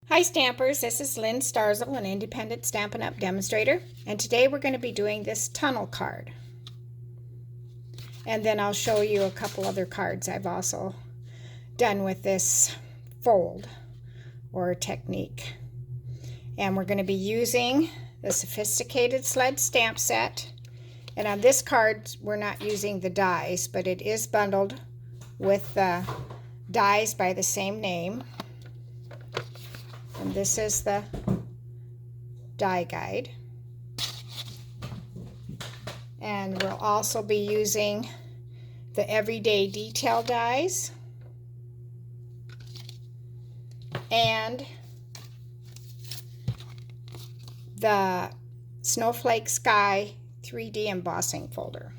Hi Stampers, this is Lynn Starzl, an independent Stampin' Up! Demonstrator, and today we're going to be doing this tunnel card. And then I'll show you a couple other cards I've also done with this fold or technique. And we're going to be using the Sophisticated Sled stamp set. And on this card we're not using the dies, but it is bundled with the dies by the same name. And this is the die guide. And we'll also be using the everyday detail dies and the Snowflake Sky 3D embossing folder.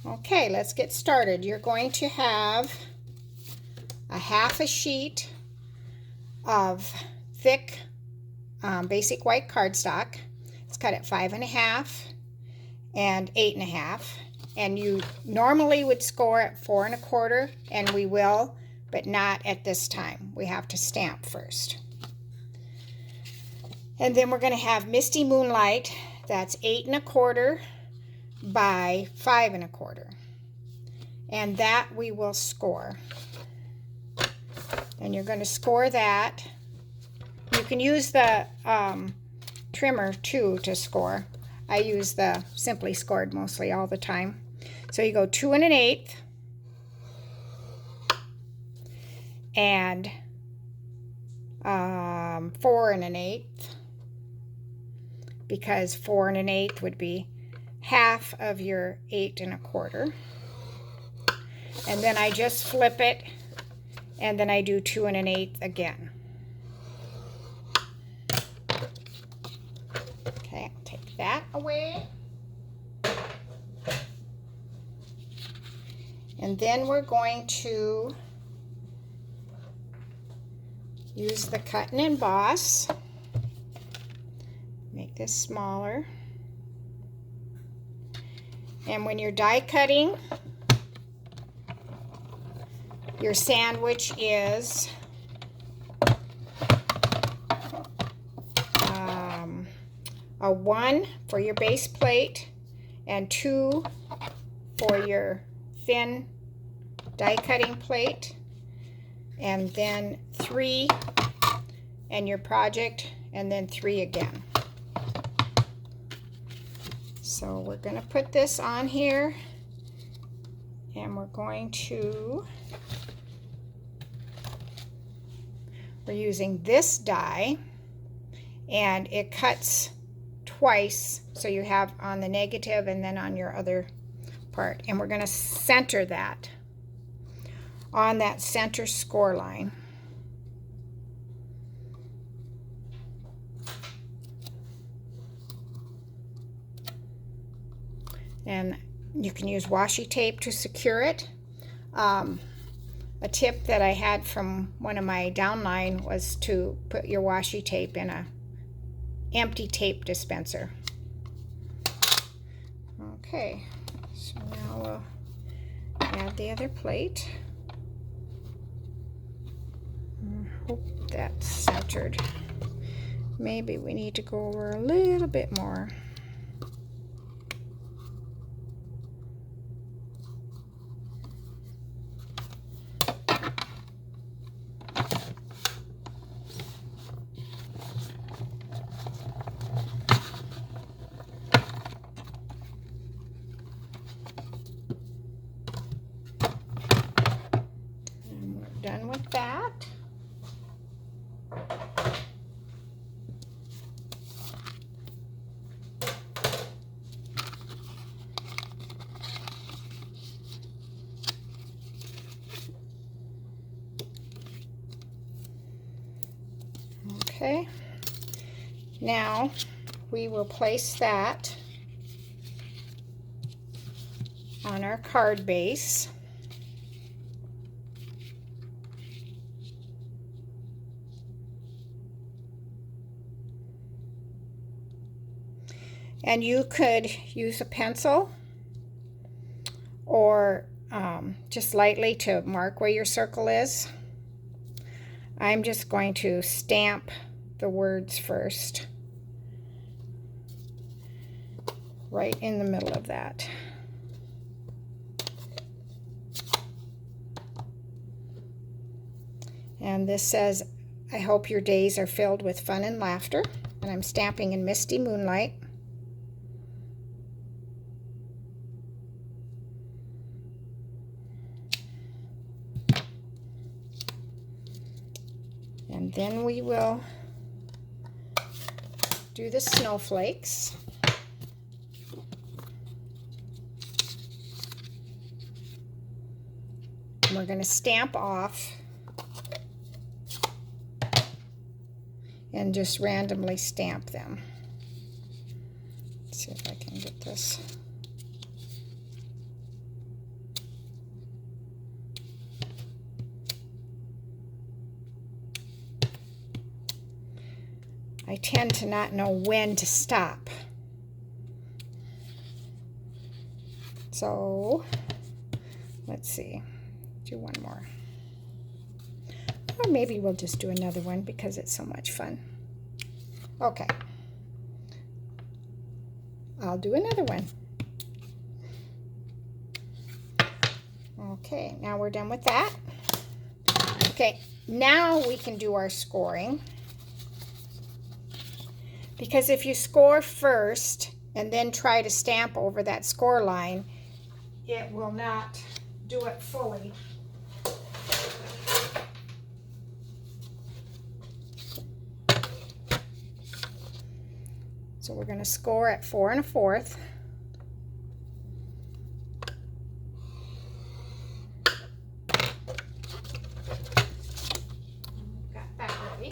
Okay, let's get started. You're going to have a half a sheet of thick basic white cardstock. It's cut at 5.5 and 8.5, and you normally would score at 4.25, and we will, but not at this time. We have to stamp first. And then we're going to have Misty Moonlight. That's 8.25 by 5.25, and that we will score. And you're going to score that. You can use the trimmer too to score. I use the Simply Scored mostly all the time. So you go 2 1/8 and 4 1/8, because 4 1/8 would be half of your 8.25. And then I just flip it, and then I do 2 1/8 again. Okay, I'll take that away. And then we're going to use the cut and emboss. Make this smaller. And when you're die cutting, your sandwich is a 1 for your base plate and 2 for your thin die cutting plate, and then 3 and your project, and then 3 again. So we're going to put this on here, and we're going to, we're using this die, and it cuts twice, so you have on the negative and then on your other part. And we're going to center that on that center score line. And you can use washi tape to secure it. A tip that I had from one of my downline was to put your washi tape in a empty tape dispenser. Okay, so now we'll add the other plate. I hope that's centered. Maybe we need to go over a little bit more. Done with that. Okay, now we will place that on our card base. And you could use a pencil or just lightly to mark where your circle is. I'm just going to stamp the words first, right in the middle of that. And this says, I hope your days are filled with fun and laughter. And I'm stamping in Misty Moonlight. And then we will do the snowflakes. And we're going to stamp off and just randomly stamp them. Let's see if I can get this. I tend to not know when to stop. So, let's see, do one more. Or maybe we'll just do another one because it's so much fun. Okay. I'll do another one. Okay, now we're done with that. Okay, now we can do our scoring. Because if you score first and then try to stamp over that score line, it will not do it fully. So we're going to score at 4 1/4. Got that ready.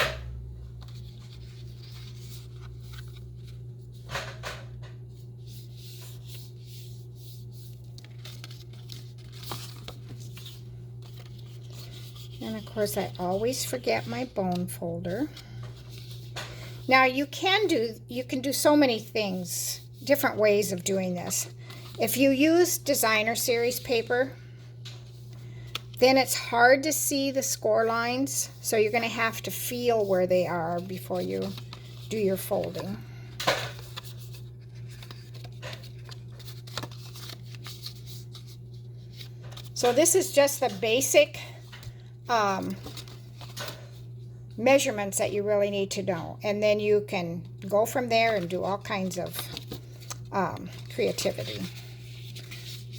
And of course I always forget my bone folder. Now you can do so many things, different ways of doing this. If you use designer series paper, then it's hard to see the score lines, so you're going to have to feel where they are before you do your folding. So this is just the basic measurements that you really need to know, and then you can go from there and do all kinds of creativity.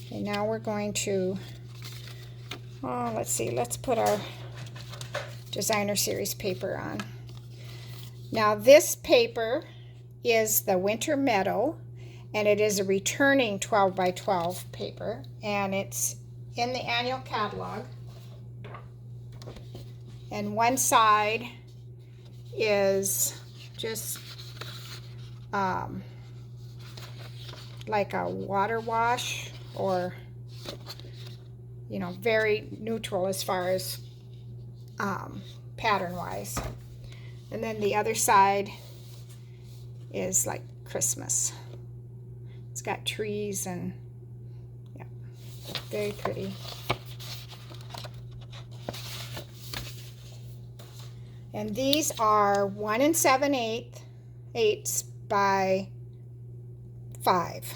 Okay, now we're going to let's see, let's put our designer series paper on. Now this paper is the Winter Meadow, and it is a returning 12 by 12 paper, and it's in the annual catalog. And one side is just like a water wash, or, you know, very neutral as far as pattern wise. And then the other side is like Christmas. It's got trees and, yeah, very pretty. And these are 1 7/8 by 5.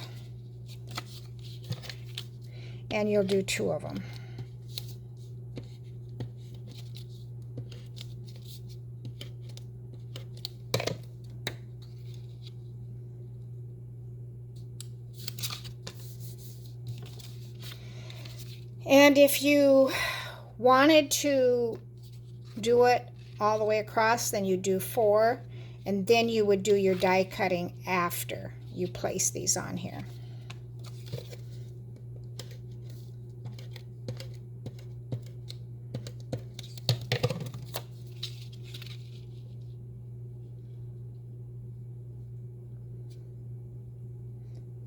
And you'll do 2 of them. And if you wanted to do it all the way across, then you do 4, and then you would do your die cutting after you place these on here.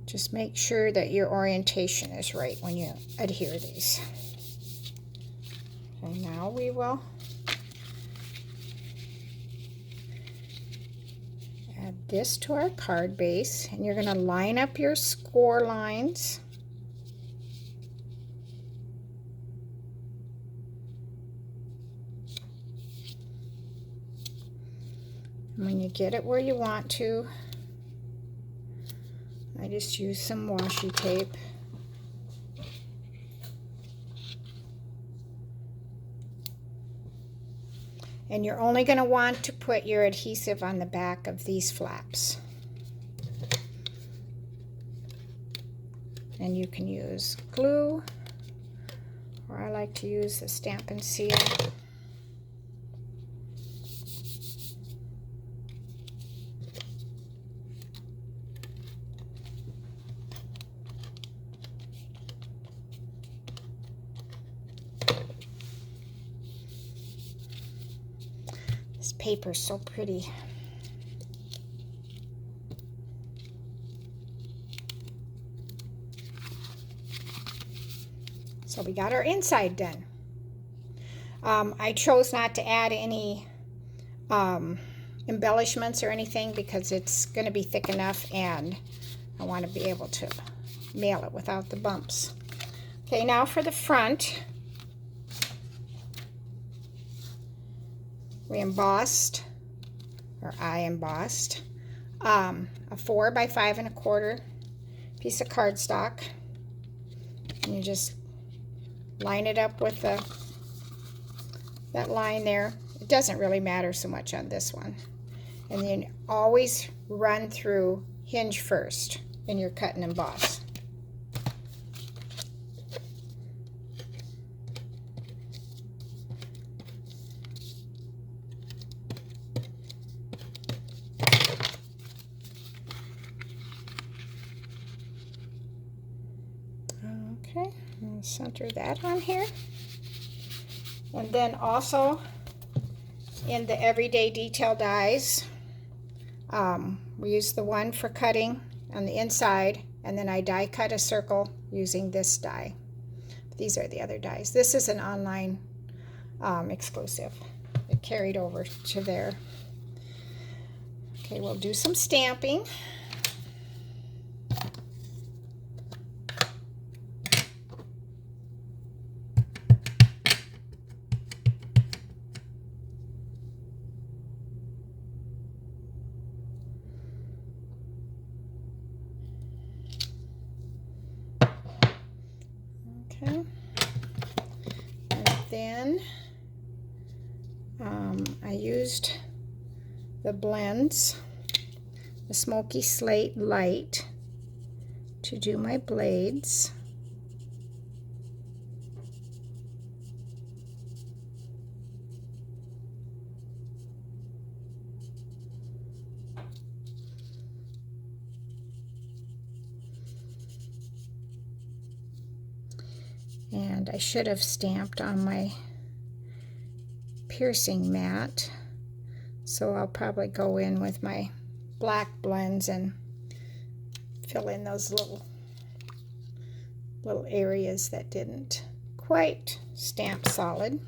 Just make sure that your orientation is right when you adhere these. And now we will add this to our card base, and you're going to line up your score lines. And when you get it where you want to, I just use some washi tape. And you're only going to want to put your adhesive on the back of these flaps. And you can use glue, or I like to use the Stampin' Seal. This paper is so pretty. So we got our inside done. I chose not to add any embellishments or anything because it's going to be thick enough and I want to be able to mail it without the bumps. Okay, now for the front. We embossed, or I embossed, a 4 by 5 1/4 piece of cardstock. And you just line it up with that line there. It doesn't really matter so much on this one. And then always run through hinge first in your cut and emboss. Okay, I'll center that on here. And then also in the everyday detail dies, we use the one for cutting on the inside, and then I die cut a circle using this die. These are the other dies. This is an online exclusive. It carried over to there. Okay, we'll do some stamping. Okay, and then I used the blends, the Smoky Slate Light, to do my blades. And I should have stamped on my piercing mat, so I'll probably go in with my black blends and fill in those little areas that didn't quite stamp solid.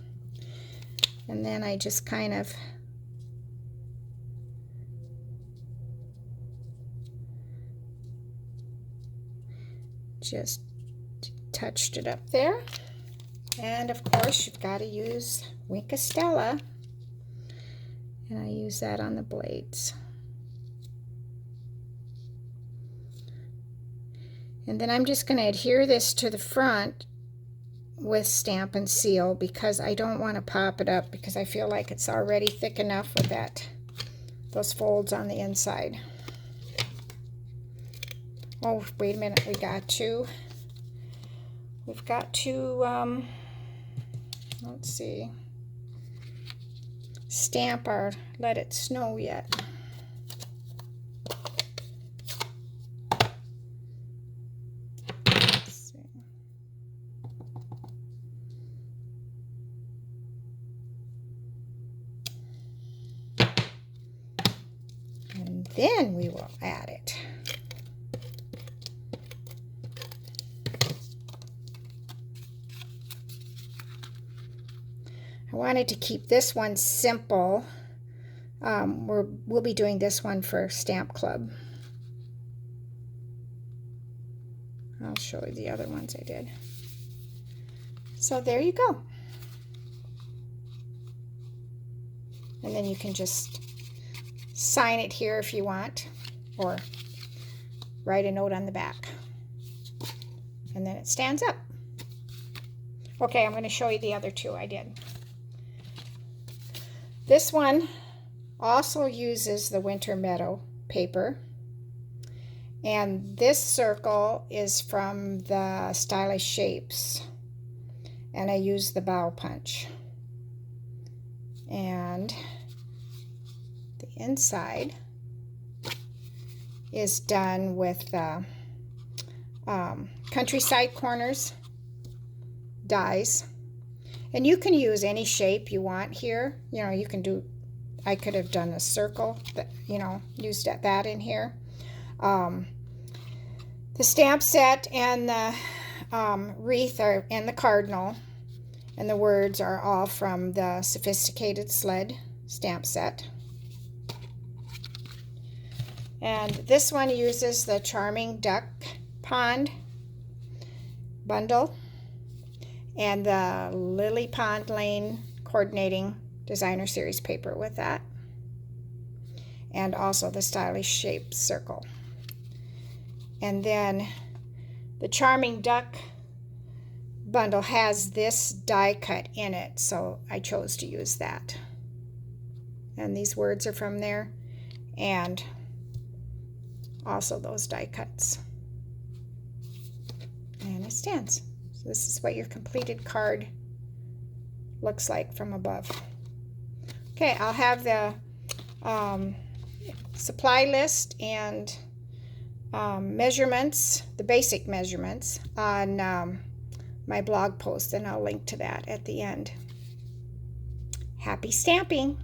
And then I just kind of just touched it up there. And of course you've got to use Wink of Stella, and I use that on the blades. And then I'm just going to adhere this to the front with Stampin' Seal because I don't want to pop it up because I feel like it's already thick enough with those folds on the inside. Oh, wait a minute, we've got to let's see, stamp our Let It Snow Yet. Let's see. And then we will add it. I wanted to keep this one simple. We'll be doing this one for Stamp Club. I'll show you the other ones I did. So there you go. And then you can just sign it here if you want, or write a note on the back. And then it stands up. Okay, I'm going to show you the other two I did. This one also uses the Winter Meadow paper. And this circle is from the Stylish Shapes. And I use the bow punch. And the inside is done with the Countryside Corners dies. And you can use any shape you want here. You know, you can do, I could have done a circle, that, you know, used that in here. The stamp set and the wreath are, and the cardinal and the words are all from the Sophisticated Sled stamp set. And this one uses the Charming Duck Pond bundle and the Lily Pond Lane Coordinating Designer Series paper with that. And also the Stylish Shape circle. And then the Charming Duck bundle has this die cut in it, so I chose to use that. And these words are from there, and also those die cuts. And it stands. So this is what your completed card looks like from above. Okay, I'll have the supply list and measurements, the basic measurements, on my blog post, and I'll link to that at the end. Happy stamping!